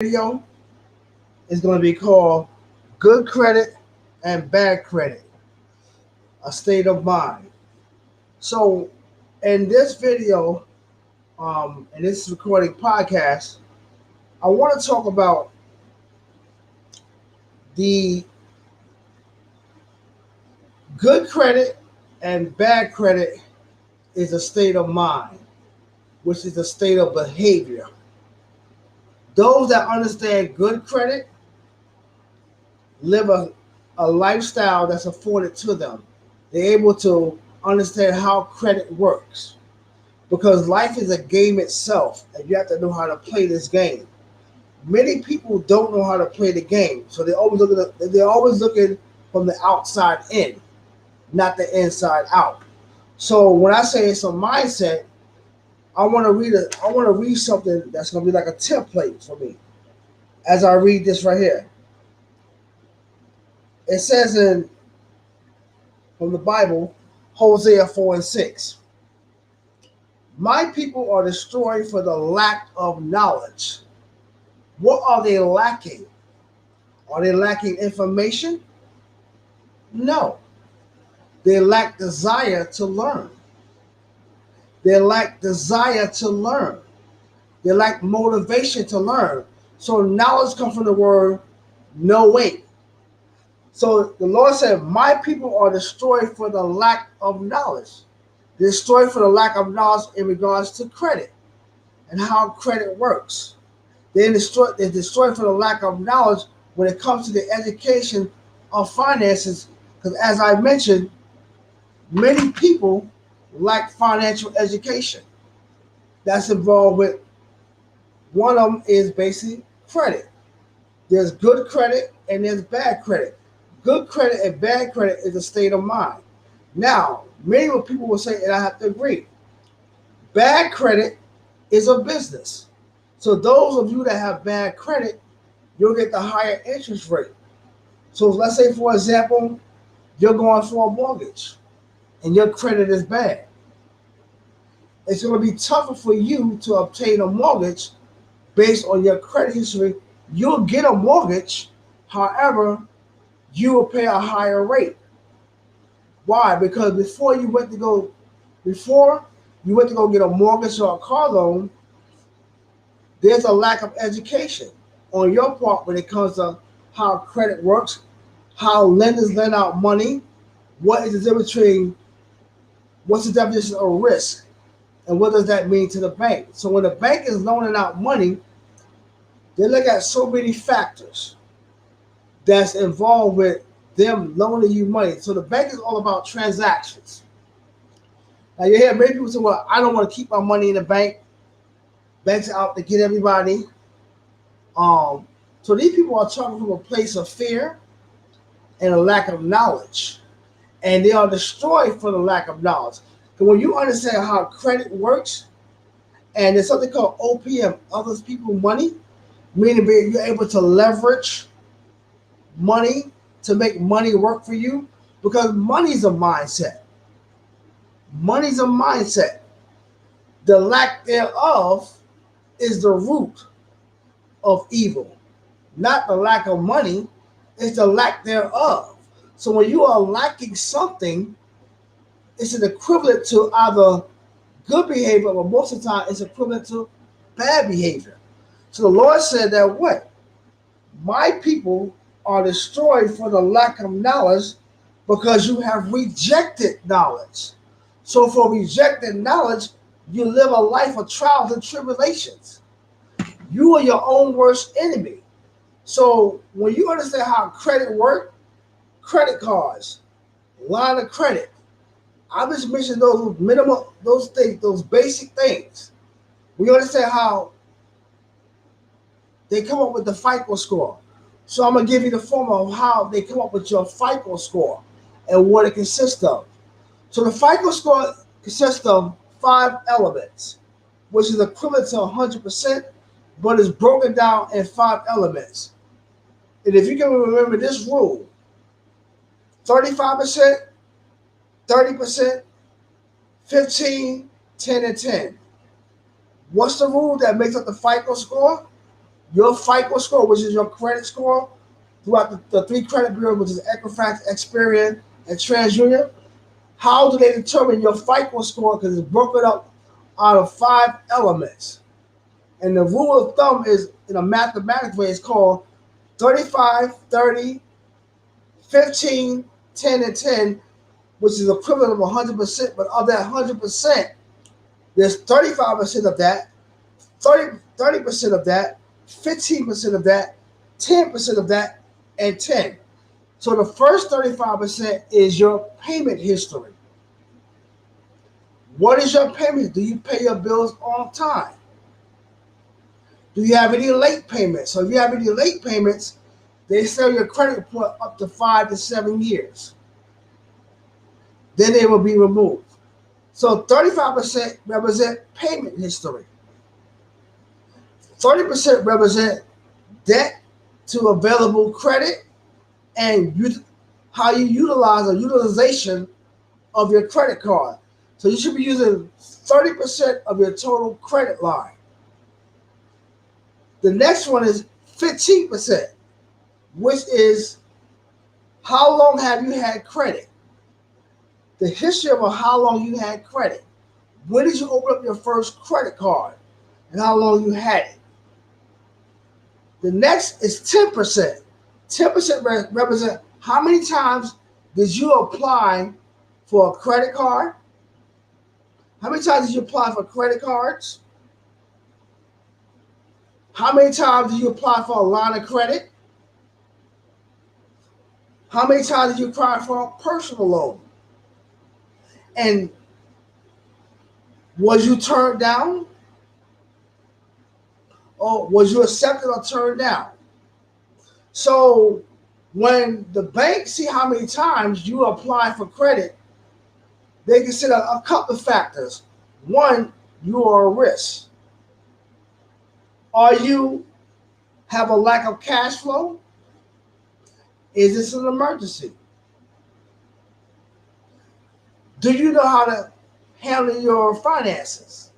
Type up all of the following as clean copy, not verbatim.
Video is going to be called Good Credit and Bad Credit, a State of Mind. So, in this video, in this recording podcast, I want to talk about the good credit and bad credit is a state of mind, which is a state of behavior. Those that understand good credit live a lifestyle that's afforded to them. They're able to understand how credit works because life is a game itself, and you have to know how to play this game. Many people don't know how to play the game, so they're always looking from the outside in, not the inside out. So when I say it's a mindset, I want to read something that's going to be like a template for me as I read this right here. It says in from the Bible, Hosea 4 and 6. My people are destroyed for the lack of knowledge. What are they lacking? Are they lacking information? No. They lack desire to learn. They lack desire to learn. They lack motivation to learn. So knowledge comes from the word knowing. So the Lord said, my people are destroyed for the lack of knowledge. They're destroyed for the lack of knowledge in regards to credit and how credit works. They're destroyed for the lack of knowledge when it comes to the education of finances. Because as I mentioned, many people lack financial education. That's involved with one of them is basically credit. There's good credit and there's bad credit. Good credit and bad credit is a state of mind. Now, many people will say, and I have to agree, bad credit is a business. So those of you that have bad credit, you'll get the higher interest rate. So let's say, for example, you're going for a mortgage and your credit is bad. It's going to be tougher for you to obtain a mortgage based on your credit history. You'll get a mortgage, however, you will pay a higher rate. Why? Because before you went to go get a mortgage or a car loan, there's a lack of education on your part when it comes to how credit works, how lenders lend out money, what is the difference between what's the definition of risk, and what does that mean to the bank. So when the bank is loaning out money, they look at so many factors that's involved with them loaning you money. So the bank is all about transactions. Now you hear many people say, well, I don't want to keep my money in the bank. Banks are out to get everybody. So these people are talking from a place of fear and a lack of knowledge. And they are destroyed for the lack of knowledge. So when you understand how credit works, and there's something called OPM, others people money, meaning you're able to leverage money to make money work for you, because money's a mindset. Money's a mindset. The lack thereof is the root of evil. Not the lack of money, it's the lack thereof. So when you are lacking something, it's an equivalent to either good behavior, but most of the time it's equivalent to bad behavior. So the Lord said that what? My people are destroyed for the lack of knowledge because you have rejected knowledge. So for rejected knowledge, you live a life of trials and tribulations. You are your own worst enemy. So when you understand how credit works, credit cards, line of credit, I just mentioned those minimal, those things, those basic things. We understand how they come up with the FICO score. So I'm gonna give you the formula of how they come up with your FICO score and what it consists of. So the FICO score consists of 5 elements, which is equivalent to 100%, but is broken down in 5 elements. And if you can remember this rule, 35%, 30%, 15, 10, and 10. What's the rule that makes up the FICO score? Your FICO score, which is your credit score, throughout the three credit bureaus, which is Equifax, Experian, and TransUnion. How do they determine your FICO score? Because it's broken up out of 5 elements. And the rule of thumb is, in a mathematical way, it's called 35, 30, 15, 10, and 10, which is equivalent of 100%. But of that 100%, there's 35% of that, 30% of that, 15% of that, 10% of that, and 10. So the first 35% is your payment history. What is your payment? Do you pay your bills on time? Do you have any late payments? So if you have any late payments, they sell your credit report up to 5 to 7 years. Then they will be removed. So 35% represent payment history. 30% represent debt to available credit and how you utilize or utilization of your credit card. So you should be using 30% of your total credit line. The next one is 15%, which is how long have you had credit? The history of how long you had credit. When did you open up your first credit card and how long you had it? The next is 10%. 10% represent how many times did you apply for a credit card? How many times did you apply for credit cards? How many times did you apply for a line of credit? How many times did you apply for a personal loan? And was you turned down? Or was you accepted or turned down? So when the bank see how many times you apply for credit, they consider a couple of factors. One, you are a risk. Are you have a lack of cash flow? Is this an emergency? Do you know how to handle your finances?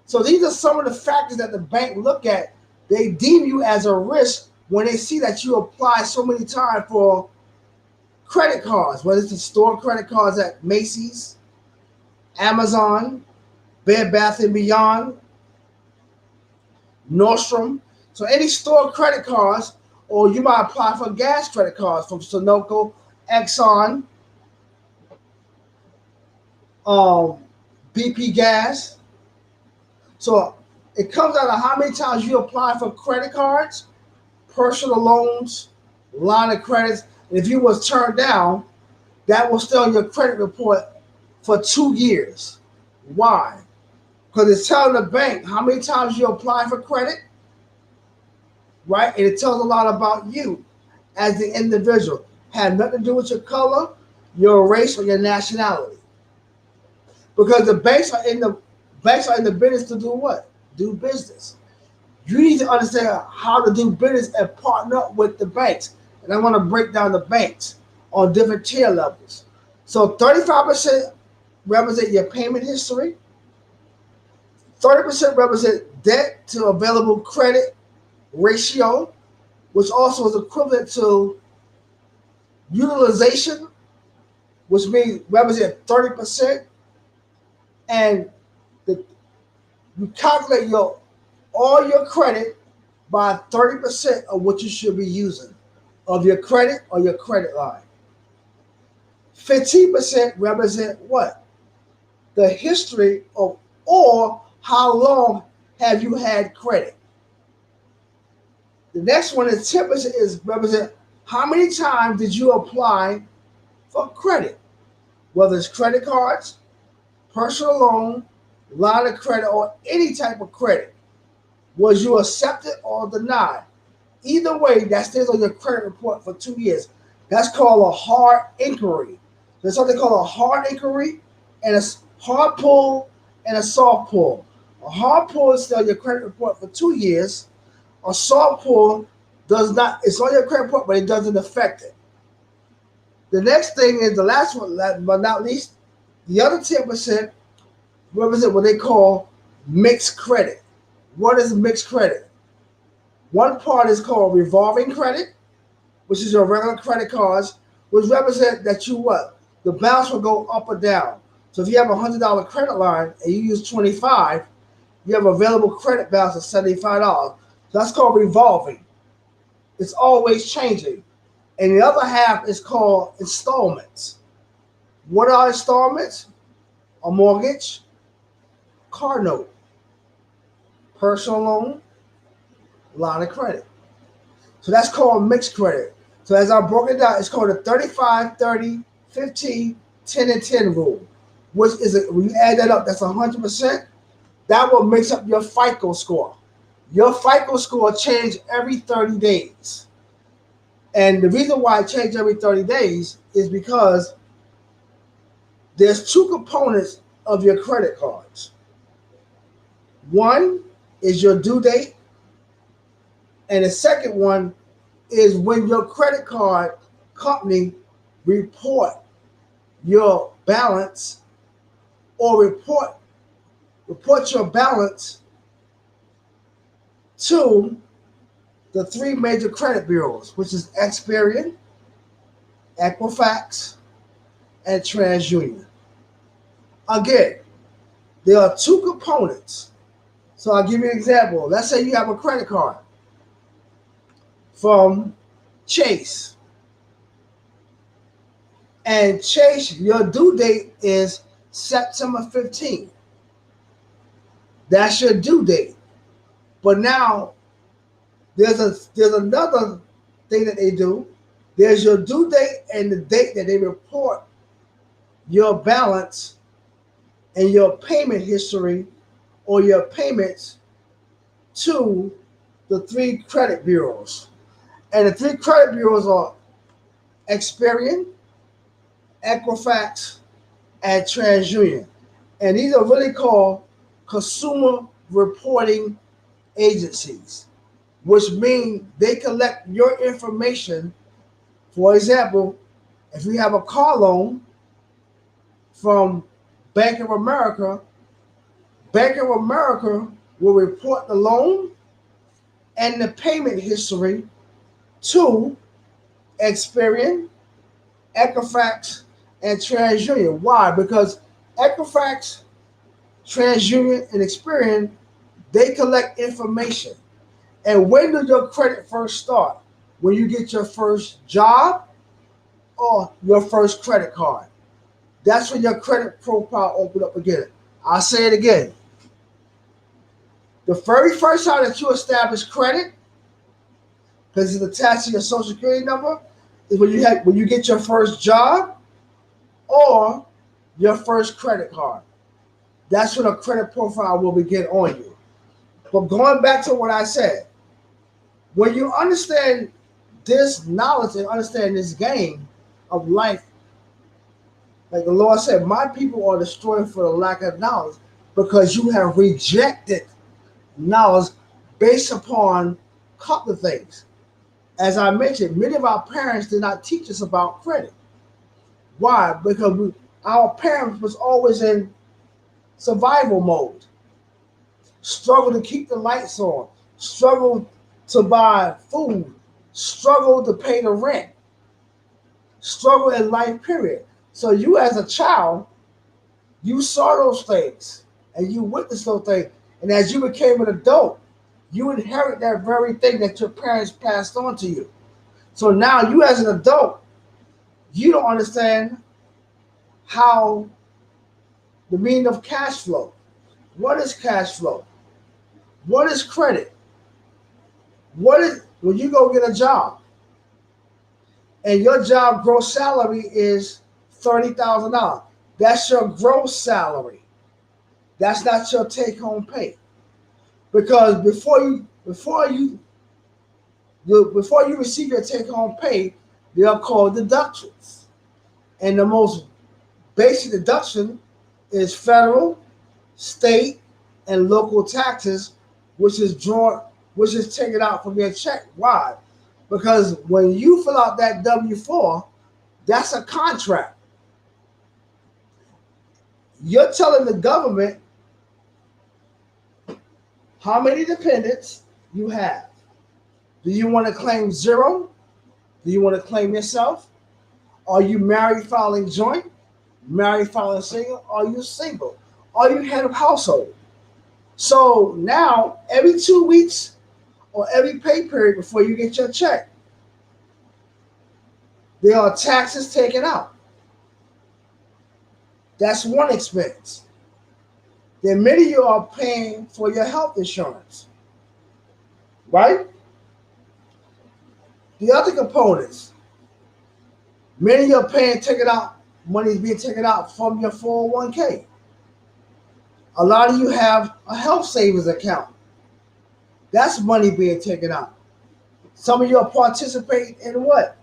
So these are some of the factors that the bank look at. They deem you as a risk when they see that you apply so many times for credit cards, whether it's the store credit cards at Macy's, Amazon, Bed Bath & Beyond, Nordstrom. So any store credit cards, or you might apply for gas credit cards from Sunoco, Exxon, BP Gas. So it comes out of how many times you apply for credit cards, personal loans, line of credits. And if you was turned down, that will stay on your credit report for 2 years. Why? Because it's telling the bank how many times you apply for credit, right? And it tells a lot about you as the individual. Had nothing to do with your color, your race, or your nationality. Because the banks are in the business to do what? Do business. You need to understand how to do business and partner up with the banks. And I want to break down the banks on different tier levels. So 35% represent your payment history. 30% represent debt to available credit ratio, which also is equivalent to utilization, which means represent 30%. And you calculate all your credit by 30% of what you should be using of your credit or your credit line. 15% represent what? The history of, or how long have you had credit. The next one is 10% is represent how many times did you apply for credit, whether it's credit cards, personal loan, line of credit, or any type of credit. Was you accepted or denied? Either way, that stays on your credit report for 2 years. That's called a hard inquiry. There's something called a hard inquiry and a hard pull and a soft pull. A hard pull is still on your credit report for 2 years. A soft pull does not, it's on your credit report, but it doesn't affect it. The next thing is the last one, but not least, the other 10% represent what they call mixed credit. What is mixed credit? One part is called revolving credit, which is your regular credit cards, which represent that you what? The balance will go up or down. So if you have $100 credit line and you use 25, you have available credit balance of $75. So that's called revolving. It's always changing. And the other half is called installments. What are installments? A mortgage, car note, personal loan, line of credit. So that's called mixed credit. So as I broke it down, it's called the 35, 30, 15, 10, and 10 rule, which is, when you add that up, that's 100%. That will mix up your FICO score. Your FICO score changes every 30 days. And the reason why it changes every 30 days is because there's two components of your credit cards. One is your due date, and the second one is when your credit card company report your balance or report your balance to the three major credit bureaus, which is Experian, Equifax, and TransUnion. Again, there are two components. So I'll give you an example. Let's say you have a credit card from Chase. And Chase, your due date is September 15th. That's your due date. But now there's another thing that they do. There's your due date and the date that they report your balance and your payment history or your payments to the three credit bureaus. And the three credit bureaus are Experian, Equifax, and TransUnion. And these are really called consumer reporting agencies, which mean they collect your information. For example, if you have a car loan from Bank of America, Bank of America will report the loan and the payment history to Experian, Equifax, and TransUnion. Why? Because Equifax, TransUnion, and Experian, they collect information. And when does your credit first start? When you get your first job or your first credit card. That's when your credit profile opens up again. I'll say it again. The very first time that you establish credit, because it's attached to your social security number, is when you get your first job or your first credit card. That's when a credit profile will begin on you. But going back to what I said, when you understand this knowledge and understand this game of life, like the Lord said, my people are destroyed for the lack of knowledge because you have rejected knowledge based upon a couple of things. As I mentioned, many of our parents did not teach us about credit. Why? Because our parents was always in survival mode. Struggle to keep the lights on. Struggle to buy food. Struggle to pay the rent. Struggle in life, period. So you as a child, you saw those things and you witnessed those things. And as you became an adult, you inherit that very thing that your parents passed on to you. So now you as an adult, you don't understand how the meaning of cash flow. What is cash flow? What is credit? What is when you go get a job and your job gross salary is $30,000? That's your gross salary. That's not your take-home pay. Because before you receive your take-home pay, they are called deductions. And the most basic deduction is federal, state, and local taxes, which is taken out from your check. Why? Because when you fill out that W-4, that's a contract. You're telling the government how many dependents you have. Do you want to claim zero? Do you want to claim yourself? Are you married filing joint? Married filing single? Are you single? Are you head of household? So now, every 2 weeks or every pay period before you get your check, there are taxes taken out. That's one expense. Then many of you are paying for your health insurance, right? The other components, many of you are paying, taking out, money is being taken out from your 401k. A lot of you have a health savings account. That's money being taken out. Some of you are participating in what?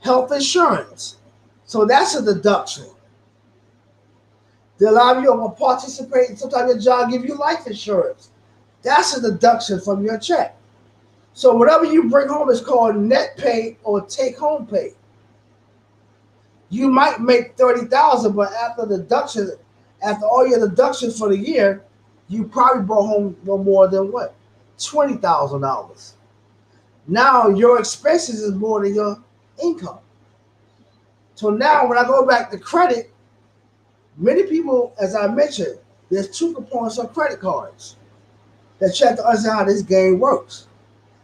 Health insurance. So that's a deduction. A lot of you are participating, sometimes your job gives you life insurance. That's a deduction from your check. So whatever you bring home is called net pay or take home pay. You might make 30,000, but after deduction, after all your deductions for the year, you probably brought home no more than what? $20,000. Now your expenses is more than your income. So now when I go back to credit, many people, as I mentioned, there's two components of credit cards that you have to understand how this game works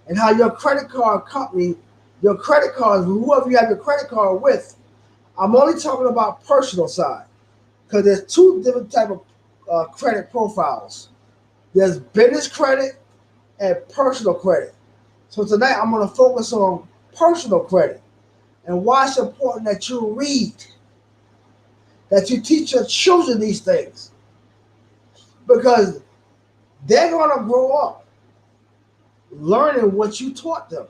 and how your credit card company, your credit cards, whoever you have your credit card with, I'm only talking about personal side because there's two different type of credit profiles. There's business credit and personal credit. So tonight I'm going to focus on personal credit and why it's important that you read, that you teach your children these things because they're going to grow up learning what you taught them.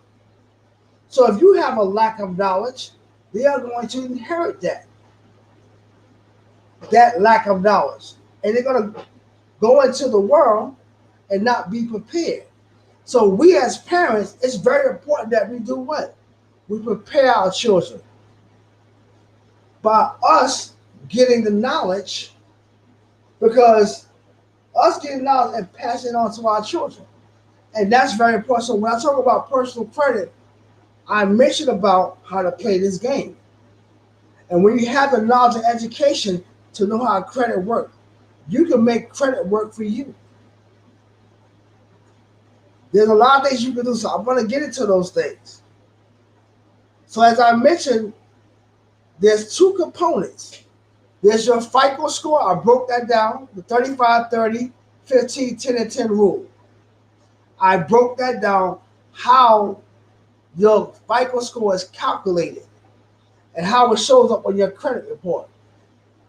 So if you have a lack of knowledge, they are going to inherit that lack of knowledge. And they're going to go into the world and not be prepared. So we as parents, it's very important that we do what? We prepare our children by us getting the knowledge, because us getting knowledge and passing it on to our children. And that's very important. So when I talk about personal credit, I mention about how to play this game. And when you have the knowledge and education to know how credit works, you can make credit work for you. There's a lot of things you can do, so I'm going to get into those things. So as I mentioned, there's two components. There's your FICO score. I broke that down, the 35, 30, 15, 10, and 10 rule. I broke that down, how your FICO score is calculated and how it shows up on your credit report.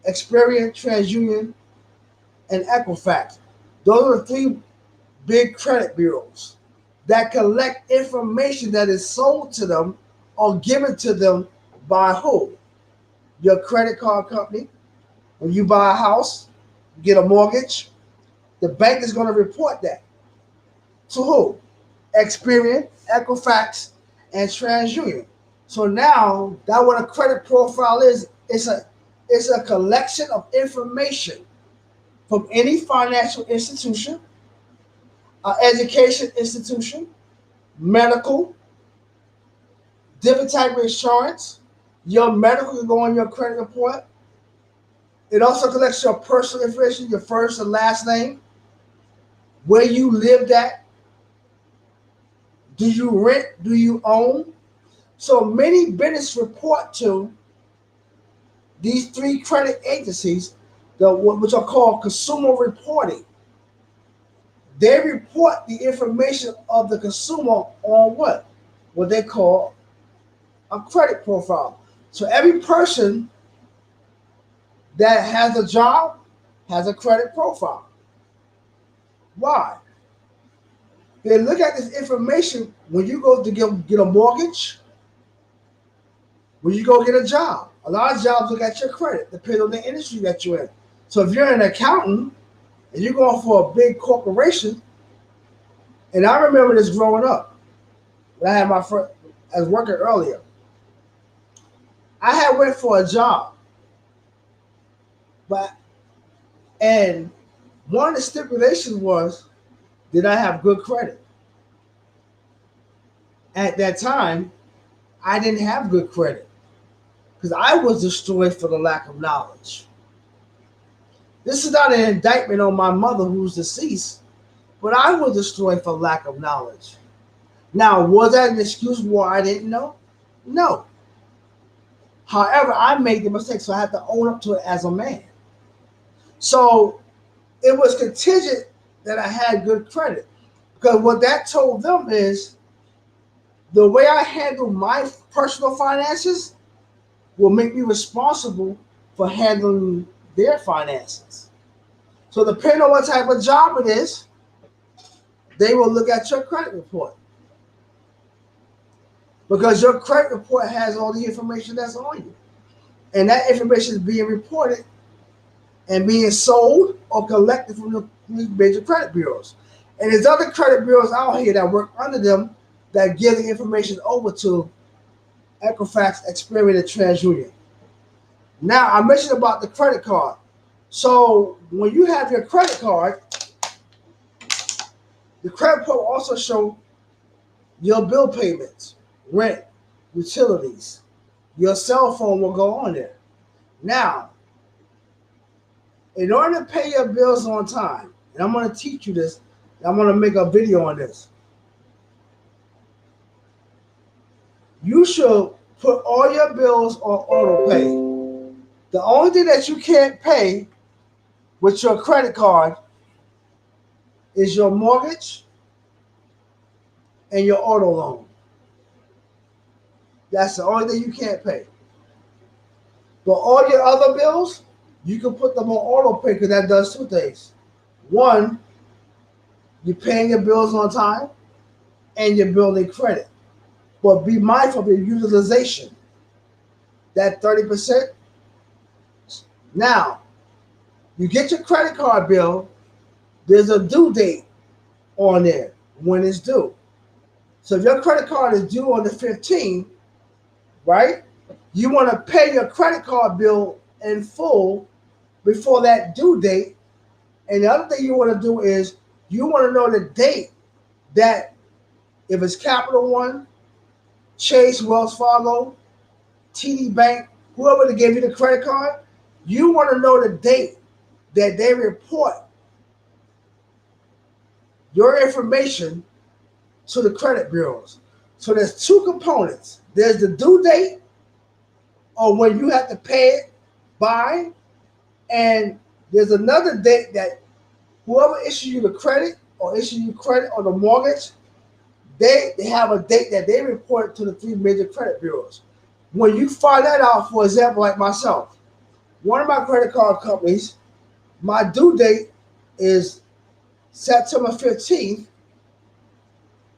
Experian, TransUnion, and Equifax. Those are the three big credit bureaus that collect information that is sold to them or given to them by who? Your credit card company. When you buy a house, you get a mortgage, the bank is going to report that. To who? Experian, Equifax, and TransUnion. So now that what a credit profile is, it's a collection of information from any financial institution, education institution, medical, different type of insurance. Your medical can go on your credit report. It also collects your personal information, your first and last name, where you lived at. Do you rent? Do you own? So many businesses report to these three credit agencies, which are called consumer reporting. They report the information of the consumer on what? What they call a credit profile. So every person that has a job has a credit profile. Why? They look at this information when you go to get a mortgage, when you go get a job. A lot of jobs look at your credit, depending on the industry that you're in. So if you're an accountant and you're going for a big corporation, and I remember this growing up, when I had my first, I was working earlier. I had went for a job, and one of the stipulations was, did I have good credit? At that time, I didn't have good credit because I was destroyed for the lack of knowledge. This is not an indictment on my mother who's deceased, but I was destroyed for lack of knowledge. Now, was that an excuse why I didn't know? No. However, I made the mistake, so I had to own up to it as a man. So it was contingent that I had good credit. Because what that told them is the way I handle my personal finances will make me responsible for handling their finances. So depending on what type of job it is, they will look at your credit report. Because your credit report has all the information that's on you. And that information is being reported and being sold or collected from the major credit bureaus. And there's other credit bureaus out here that work under them that give the information over to Equifax, Experian, and TransUnion. Now, I mentioned about the credit card. So when you have your credit card, the credit report will also show your bill payments, rent, utilities. Your cell phone will go on there. Now, in order to pay your bills on time, and I'm going to teach you this, and I'm going to make a video on this. You should put all your bills on auto pay. The only thing that you can't pay with your credit card is your mortgage and your auto loan. That's the only thing you can't pay. But all your other bills, you can put them on auto pay because that does two things. One, you're paying your bills on time and you're building credit. But be mindful of your utilization. That 30%. Now, you get your credit card bill, there's a due date on there when it's due. So if your credit card is due on the 15th, right? You want to pay your credit card bill in full before that due date. And the other thing you want to do is you want to know the date that if it's Capital One, Chase, Wells Fargo, TD Bank, whoever that gave you the credit card, you want to know the date that they report your information to the credit bureaus. So there's two components. There's the due date or when you have to pay it by, and there's another date that whoever issues you the credit or issues you credit or the mortgage, they have a date that they report to the three major credit bureaus. When you find that out, for example, like myself, one of my credit card companies, my due date is September 15th,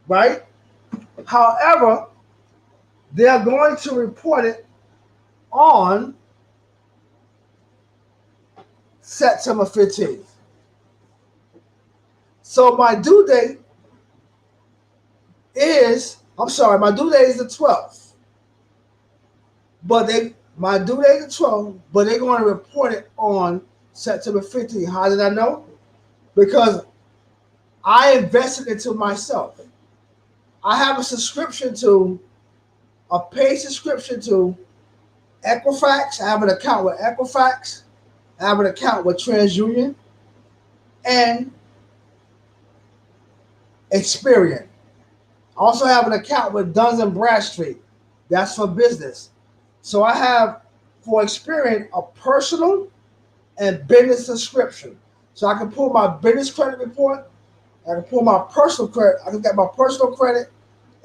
right? However, they're going to report it on September 15th. So my due date is the 12th. But my due date is the 12th, but they're going to report it on September 15th. How did I know? Because I invested into myself. I have a paid subscription to Equifax. I have an account with Equifax. I have an account with TransUnion and Experian. I also have an account with Duns & Bradstreet. That's for business. So I have, for Experian, a personal and business subscription. So I can pull my business credit report, I can pull my personal credit, I can get my personal credit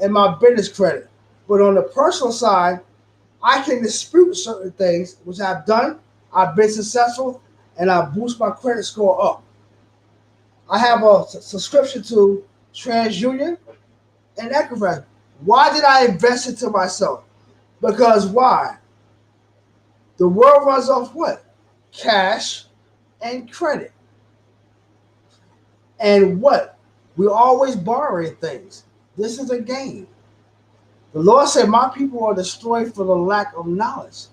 and my business credit. But on the personal side, I can dispute certain things, which I've done. I've been successful, and I boost my credit score up. I have a subscription to TransUnion and Equifax. Why did I invest into myself? Because why? The world runs off what? Cash and credit. And what? We're always borrowing things. This is a game. The Lord said, my people are destroyed for the lack of knowledge,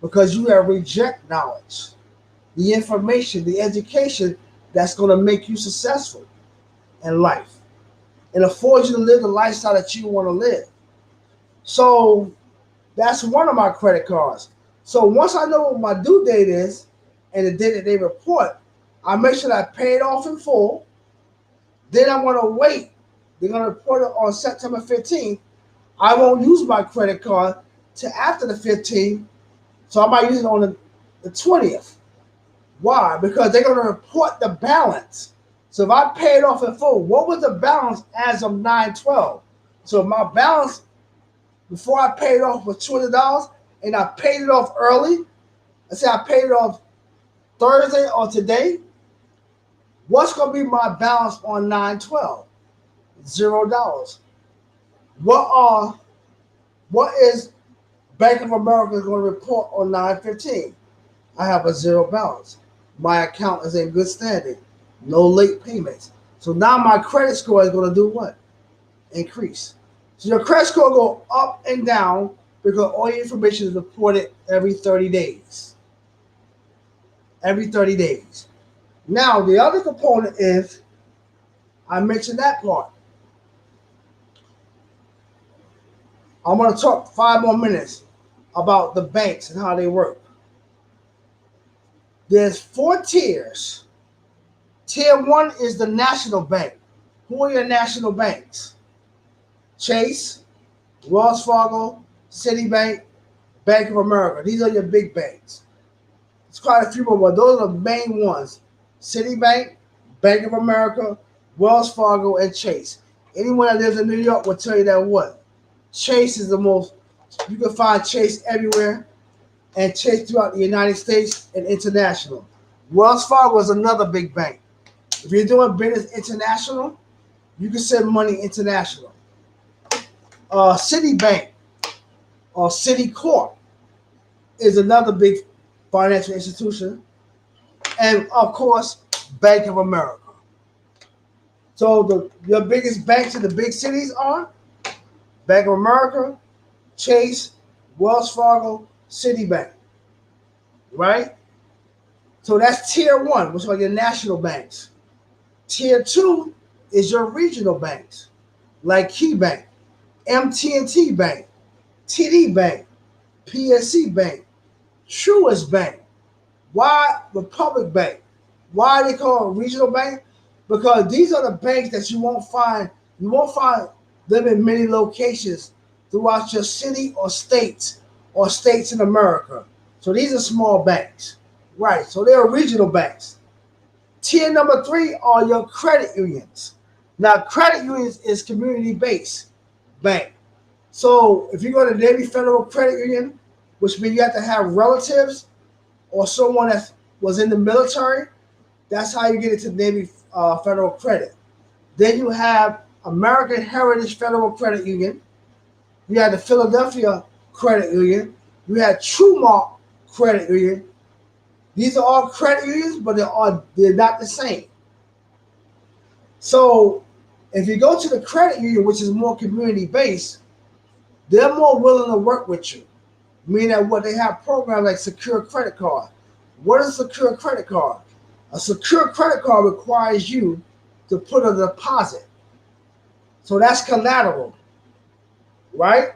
because you have rejected knowledge, the information, the education that's going to make you successful in life and afford you to live the lifestyle that you want to live. So that's one of my credit cards. So once I know what my due date is and the date that they report, I make sure that I pay it off in full. Then I'm going to wait. They're going to report it on September 15th. I won't use my credit card till after the 15th. So I might use it on the 20th. Why? Because they're going to report the balance. So if I paid off in full, what was the balance as of 9/12? So if my balance before I paid off was $200 and I paid it off early, let's say I paid it off Thursday or today, what's going to be my balance on 9/12? $0. What is Bank of America going to report on 9/15? I have a zero balance. My account is in good standing. No late payments. So now my credit score is going to do what? Increase. So your credit score will go up and down because all your information is reported every 30 days. Every 30 days. Now, the other component is, I mentioned that part. I'm going to talk 5 more minutes about the banks and how they work. There's 4 tiers. Tier 1 is the national bank. Who are your national banks? Chase, Wells Fargo, Citibank, Bank of America. These are your big banks. There's quite a few more, but those are the main ones. Citibank, Bank of America, Wells Fargo, and Chase. Anyone that lives in New York will tell you that what? Chase is the most, you can find Chase everywhere, and Chase throughout the United States and international. Wells Fargo is another big bank. If you're doing business international, you can send money international. Citibank or Citicorp is another big financial institution. And of course, Bank of America. So your biggest banks in the big cities are Bank of America, Chase, Wells Fargo, Citibank. Right? So that's tier 1, which are your national banks. Tier 2 is your regional banks, like KeyBank, MT&T Bank, TD Bank, PNC Bank, Truist Bank. Why Republic Bank? Why they call it regional bank? Because these are the banks that you won't find. You won't find them in many locations throughout your city or states in America. So these are small banks, right? So they're regional banks. Tier number 3 are your credit unions. Now, credit unions is community-based bank. So if you go to Navy Federal Credit Union, which means you have to have relatives or someone that was in the military, that's how you get into Navy Federal Credit. Then you have American Heritage Federal Credit Union. You have the Philadelphia Credit Union. You have Trumark Credit Union. These are all credit unions, but they're not the same. So if you go to the credit union, which is more community-based, they're more willing to work with you. Meaning that what they have programs like secure credit card. What is a secure credit card? A secure credit card requires you to put a deposit. So that's collateral, right?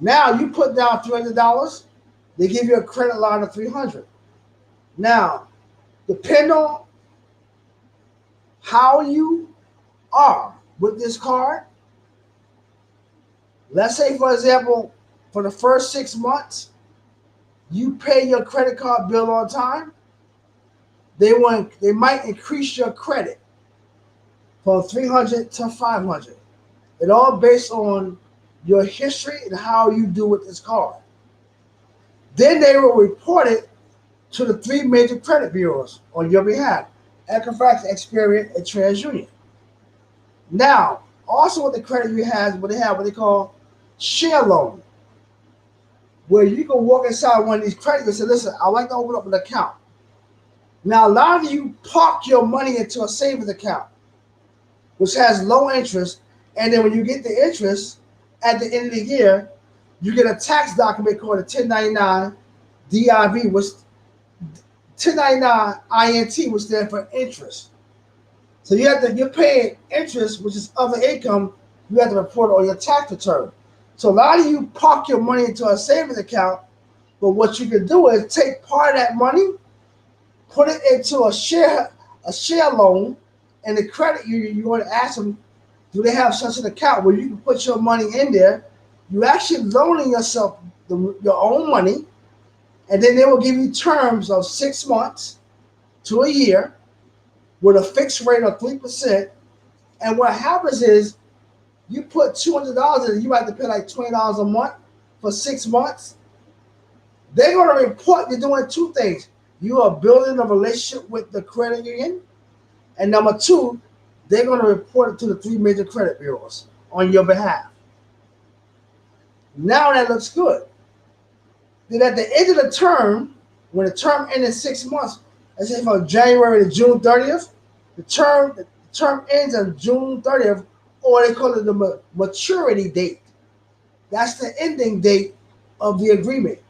Now you put down $300, they give you a credit line of $300. Now, depending on how you are with this card, let's say, for example, for the first 6 months, you pay your credit card bill on time, they might increase your credit from 300 to 500. It all based on your history and how you do with this card. Then they will report it to the 3 major credit bureaus on your behalf: Equifax, Experian, and TransUnion. Now, also what the credit union has, what they call share loan, where you can walk inside one of these credit unions and say, listen, I'd like to open up an account. Now, a lot of you park your money into a savings account, which has low interest, and then when you get the interest at the end of the year, you get a tax document called a 1099 DIV, which 1099 INT, which stands for interest. So you're paying interest, which is other income, You have to report on your tax return. So a lot of you park your money into a savings account, but what you can do is take part of that money, put it into a share loan, and the credit union, you want to ask them, do they have such an account where you can put your money in there? You actually loaning yourself your own money, and then they will give you terms of 6 months to a year with a fixed rate of 3%. And what happens is you put $200 in, you have to pay like $20 a month for 6 months. They're going to report you're doing two things. You are building a relationship with the credit union, and number two, they're going to report it to the three major credit bureaus on your behalf. Now that looks good. Then at the end of the term, when the term ends in 6 months, let's say from January to June 30th, the term ends on June 30th, or they call it the maturity date. That's the ending date of the agreement.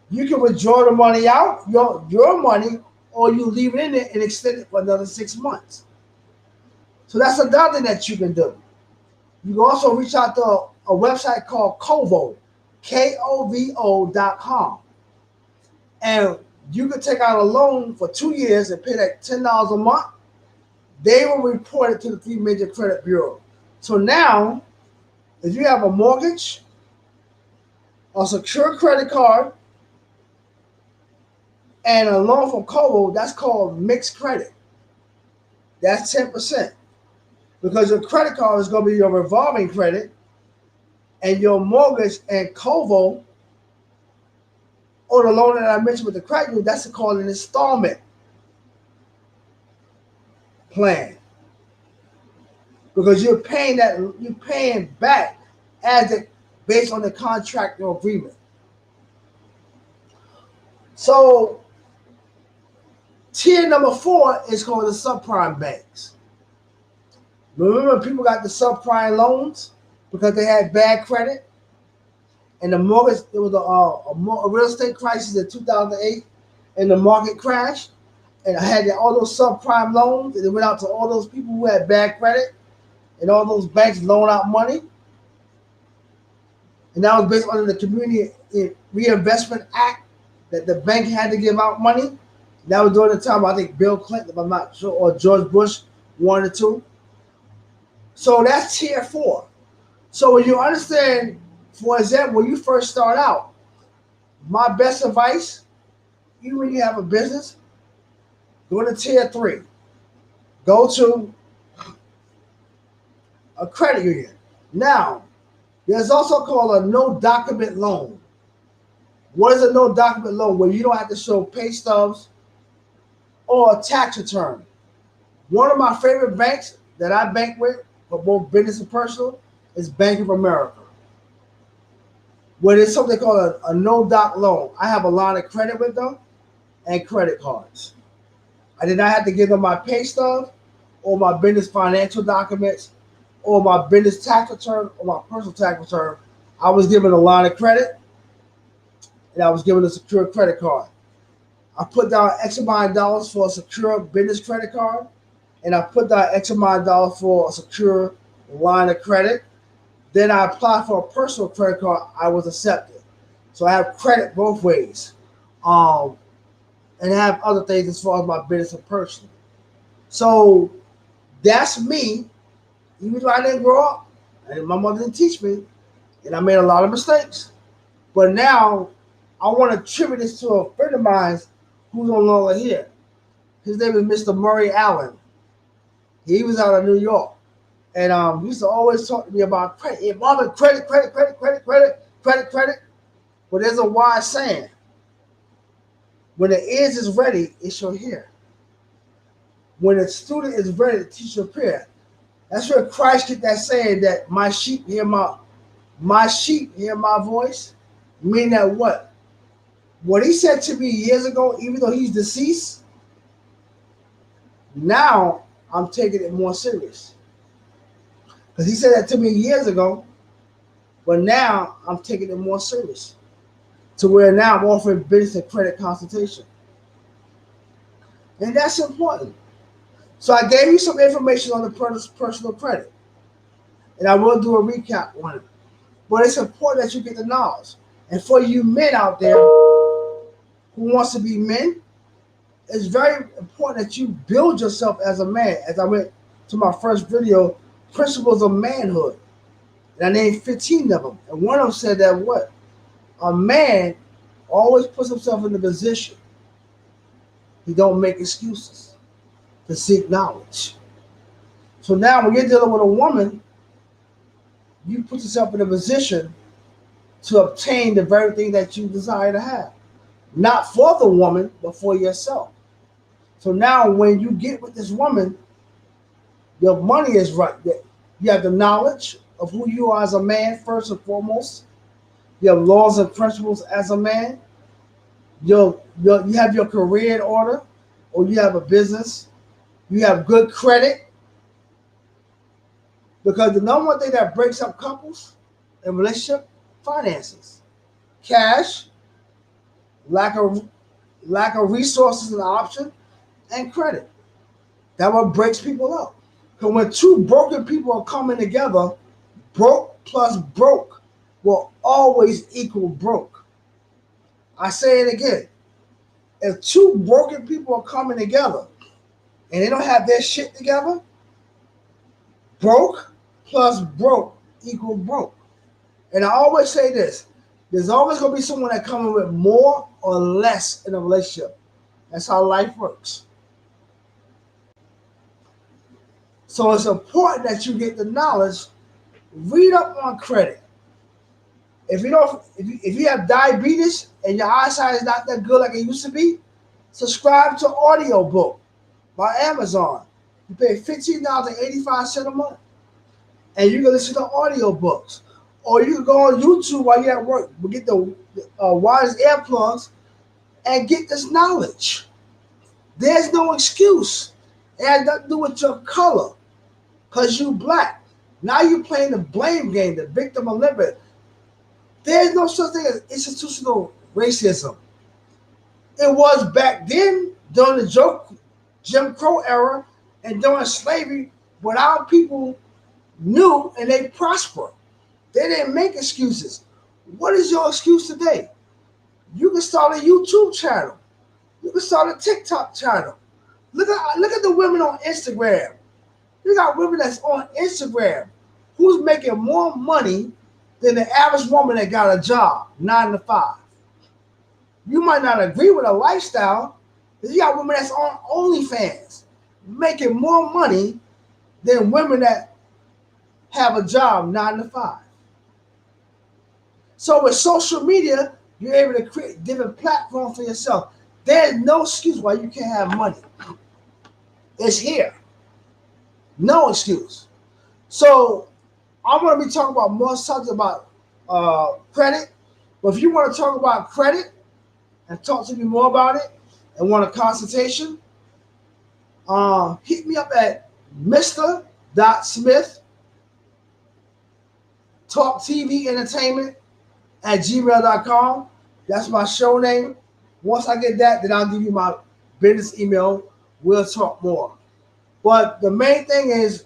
You can withdraw the money out, your money, or you leave it in there and extend it for another 6 months. So that's another thing that you can do. You can also reach out to a website called Kovo, KOVO.com. And you can take out a loan for 2 years and pay that $10 a month. They will report it to the three major credit bureaus. So now, if you have a mortgage, a secure credit card, and a loan from Kovo, that's called mixed credit. That's 10%. Because your credit card is going to be your revolving credit, and your mortgage and Kovo, or the loan that I mentioned with the credit union, that's called an installment plan. Because you're paying back based on the contract or agreement. So tier number 4 is called the subprime banks. Remember, people got the subprime loans because they had bad credit, and the mortgage, there was a real estate crisis in 2008, and the market crashed, and I had all those subprime loans, and it went out to all those people who had bad credit, and all those banks loan out money, and that was based on the Community Reinvestment Act that the bank had to give out money. That was during the time, I think, Bill Clinton, if I'm not sure, or George Bush, one or two. So that's tier 4. So when you understand, for example, when you first start out, my best advice, even when you have a business, go to tier 3. Go to a credit union. Now, there's also called a no document loan. What is a no document loan? Where you don't have to show pay stubs or a tax return. One of my favorite banks that I bank with for both business and personal is Bank of America, where there's something called a no doc loan. I have a line of credit with them and credit cards. I did not have to give them my pay stub or my business financial documents or my business tax return or my personal tax return. I was given a line of credit and I was given a secure credit card. I put down X amount of dollars for a secure business credit card, and I put down X amount of dollars for a secure line of credit. Then I applied for a personal credit card. I was accepted. So I have credit both ways. And I have other things as far as my business and personal. So that's me. Even though I didn't grow up, and my mother didn't teach me, and I made a lot of mistakes. But now I want to attribute this to a friend of mine who's no longer here. His name is Mr. Murray Allen. He was out of New York. And he used to always talk to me about credit. Hey, Marvin, credit. But there's a wise saying. When the ears is ready, it shall hear. When a student is ready, the teacher appear. That's where Christ get that saying that my sheep hear my voice. Meaning that what? What he said to me years ago, even though he's deceased, now I'm taking it more serious. Because he said that to me years ago, but now I'm taking it more serious. To where now I'm offering business and credit consultation. And that's important. So I gave you some information on the personal credit. and I will do a recap on it. But it's important that you get the knowledge. And for you men out there who wants to be men, it's very important that you build yourself as a man. As I went to my first video, principles of manhood. And I named 15 of them. And one of them said that what? A man always puts himself in the position. He don't make excuses to seek knowledge. So now when you're dealing with a woman, you put yourself in a position to obtain the very thing that you desire to have. Not for the woman, but for yourself. So now when you get with this woman, your money is right there. You have the knowledge of who you are as a man, first and foremost. You have laws and principles as a man. You have your career in order, or you have a business. You have good credit. Because the number one thing that breaks up couples in relationship, finances, cash, lack of resources and option, and credit. That's what breaks people up. Because when two broken people are coming together, broke plus broke will always equal broke. I say it again. If two broken people are coming together and they don't have their shit together, broke plus broke equal broke. And I always say this, there's always going to be someone that comes with more or less in a relationship. That's how life works. So it's important that you get the knowledge. Read up on credit. If you have diabetes and your eyesight is not that good like it used to be, subscribe to Audiobook by Amazon. You pay $15.85 a month, and you can listen to audiobooks. Or you can go on YouTube while you're at work. But get the wireless earplugs and get this knowledge. There's no excuse. It has nothing to do with your color, because you black. Now you're playing the blame game, the victim Olympic. There's no such thing as institutional racism. It was back then during the Jim Crow era and during slavery, but our people knew and they prospered. They didn't make excuses. What is your excuse today? You can start a YouTube channel. You can start a TikTok channel. Look at the women on Instagram. You got women that's on Instagram who's making more money than the average woman that got a job, 9 to 5. You might not agree with her lifestyle, but you got women that's on OnlyFans making more money than women that have a job, 9 to 5. So with social media, you're able to create different platforms for yourself. There's no excuse why you can't have money. It's here. No excuse. So I'm going to be talking about more subjects about credit. But if you want to talk about credit and talk to me more about it and want a consultation, hit me up at Mr.Smith Talk TV Entertainment at gmail.com. That's my show name. Once I get that, then I'll give you my business email. We'll talk more. But the main thing is,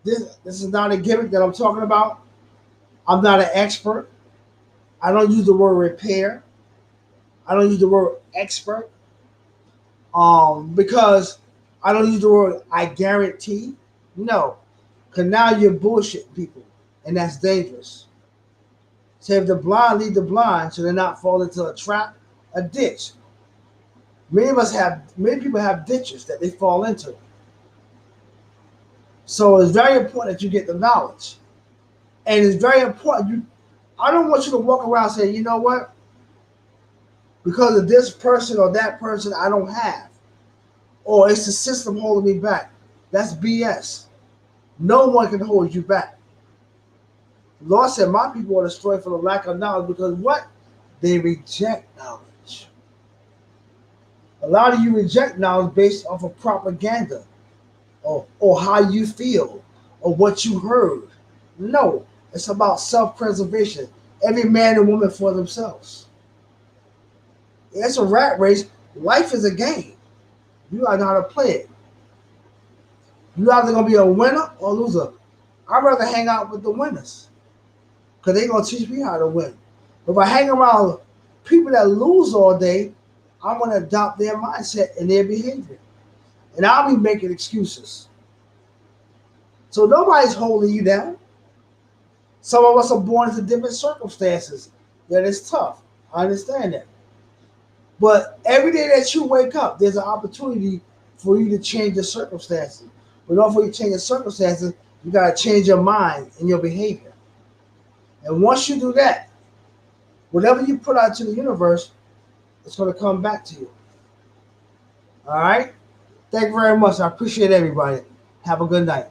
this is not a gimmick that I'm talking about. I'm not an expert. I don't use the word repair. I don't use the word expert. Because I don't use the word I guarantee. No. Because now you're bullshitting people. And that's dangerous. So if the blind lead the blind, so they're not fall into a trap, a ditch. Many people have ditches that they fall into. So it's very important that you get the knowledge. And it's very important. I don't want you to walk around saying, you know what? Because of this person or that person, I don't have. Or it's the system holding me back. That's BS. No one can hold you back. The Lord said, my people are destroyed for the lack of knowledge because what? They reject knowledge. A lot of you reject knowledge based off of propaganda or how you feel or what you heard. No, it's about self-preservation. Every man and woman for themselves. It's a rat race. Life is a game. You gotta know how to play it. You're either gonna be a winner or a loser. I'd rather hang out with the winners because they're going to teach me how to win. If I hang around people that lose all day, I'm going to adopt their mindset and their behavior. And I'll be making excuses. So nobody's holding you down. Some of us are born into different circumstances that is tough. I understand that. But every day that you wake up, there's an opportunity for you to change your circumstances. But in order for you to change your circumstances, you got to change your mind and your behavior. And once you do that, whatever you put out to the universe, it's going to come back to you. All right? Thank you very much. I appreciate everybody. Have a good night.